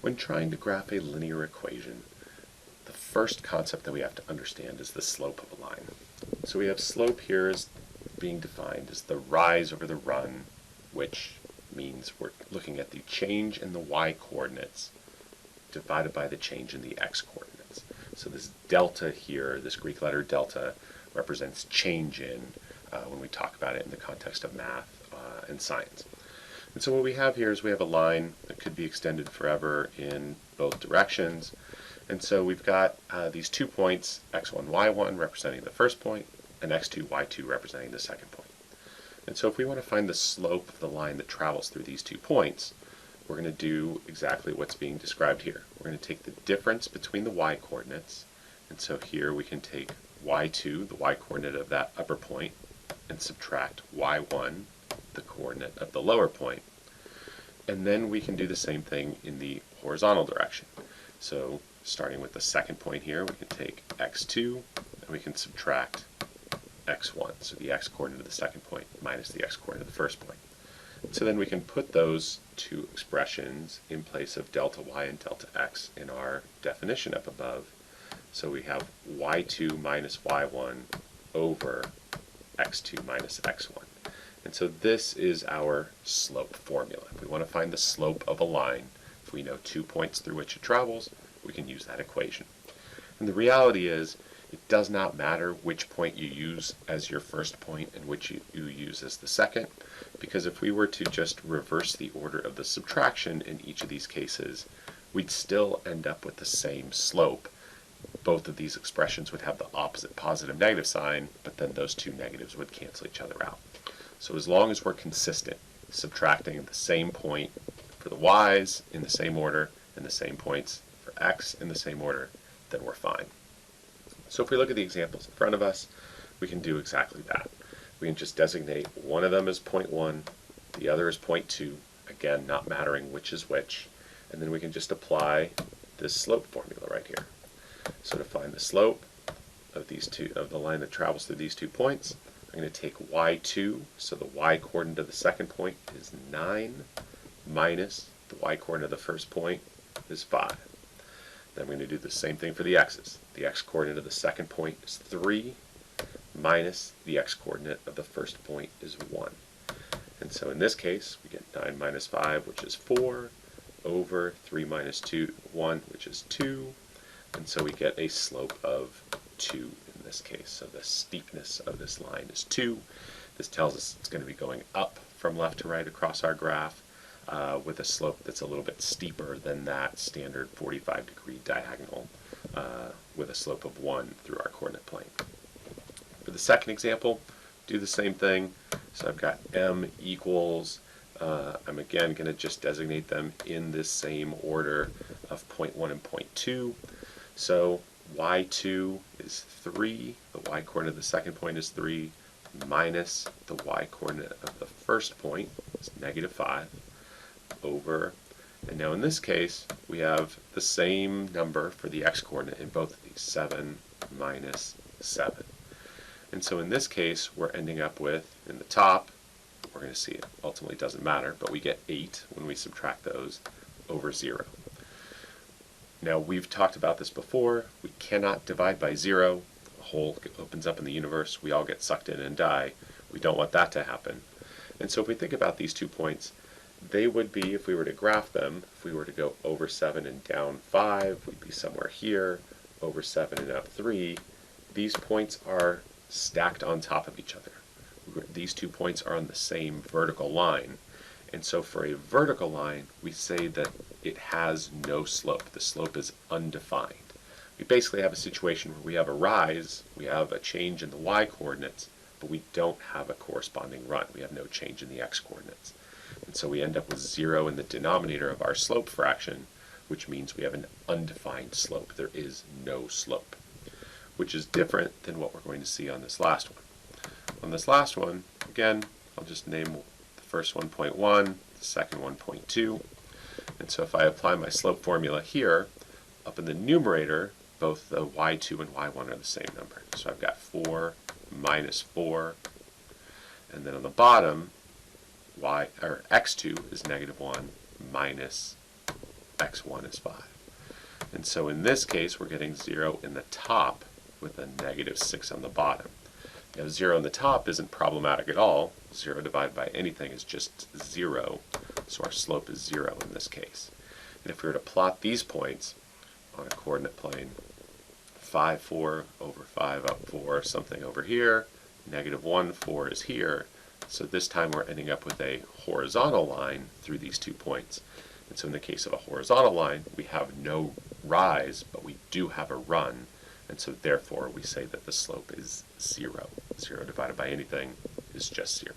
When trying to graph a linear equation, the first concept that we have to understand is the slope of a line. So we have slope here as being defined as the rise over the run, which means we're looking at the change in the y-coordinates divided by the change in the x-coordinates. So this delta here, this Greek letter delta, represents change in when we talk about it in the context of math and science. And so what we have here is we have a line that could be extended forever in both directions. And so we've got these 2 points, x1, y1, representing the first point, and x2, y2, representing the second point. And so if we want to find the slope of the line that travels through these 2 points, we're going to do exactly what's being described here. We're going to take the difference between the y-coordinates, and so here we can take y2, the y-coordinate of that upper point, and subtract y1, the coordinate of the lower point. And then we can do the same thing in the horizontal direction. So starting with the second point here, we can take x2, and we can subtract x1, so the x-coordinate of the second point minus the x-coordinate of the first point. So then we can put those 2 expressions in place of delta y and delta x in our definition up above. So we have y2 minus y1 over x2 minus x1. And so this is our slope formula. If we want to find the slope of a line, if we know 2 points through which it travels, we can use that equation. And the reality is, it does not matter which point you use as your first point and which you use as the second, because if we were to just reverse the order of the subtraction in each of these cases, we'd still end up with the same slope. Both of these expressions would have the opposite positive negative sign, but then those 2 negatives would cancel each other out. So as long as we're consistent, subtracting the same point for the y's in the same order and the same points for x in the same order, then we're fine. So if we look at the examples in front of us, we can do exactly that. We can just designate one of them as point 1, the other as point 2, again not mattering which is which, and then we can just apply this slope formula right here. So to find the slope of the line that travels through these 2 points, I'm going to take y2, so the y-coordinate of the second point is 9, minus the y-coordinate of the first point is 5. Then I'm going to do the same thing for the x's. The x-coordinate of the second point is 3, minus the x-coordinate of the first point is 1. And so in this case, we get 9 minus 5, which is 4, over 3 minus 1, which is 2. And so we get a slope of 2 in this case. So the steepness of this line is 2. This tells us it's going to be going up from left to right across our graph with a slope that's a little bit steeper than that standard 45-degree diagonal with a slope of 1 through our coordinate plane. For the second example, do the same thing. So I've got m equals, I'm again going to just designate them in this same order of point 1 and point 2. So y2 is 3, the y-coordinate of the second point is 3, minus the y-coordinate of the first point is negative 5, over, and now in this case we have the same number for the x-coordinate in both of these, 7 minus 7. And so in this case we're ending up with, in the top, we're going to see it ultimately doesn't matter, but we get 8 when we subtract those over 0. Now we've talked about this before, we cannot divide by 0, a hole opens up in the universe, we all get sucked in and die. We don't want that to happen. And so if we think about these 2 points, they would be, if we were to graph them, if we were to go over 7 and down 5, we'd be somewhere here, over 7 and up 3. These points are stacked on top of each other. These 2 points are on the same vertical line. And so for a vertical line, we say that it has no slope. The slope is undefined. We basically have a situation where we have a rise, we have a change in the y-coordinates, but we don't have a corresponding run. We have no change in the x-coordinates. And so we end up with 0 in the denominator of our slope fraction, which means we have an undefined slope. There is no slope, which is different than what we're going to see on this last one. On this last one, again, I'll just name the first one 0.1, the second one 0.2. And so if I apply my slope formula here, up in the numerator, both the y2 and y1 are the same number. So I've got 4 minus 4. And then on the bottom, x2 is negative 1 minus x1 is 5. And so in this case, we're getting 0 in the top with a negative 6 on the bottom. Now 0 in the top isn't problematic at all. 0 divided by anything is just 0, so our slope is 0 in this case. And if we were to plot these points on a coordinate plane, 5, 4 over 5 up 4, something over here, negative 1, 4 is here, so this time we're ending up with a horizontal line through these 2 points. And so in the case of a horizontal line, we have no rise, but we do have a run, and so therefore we say that the slope is 0. 0 divided by anything is just 0.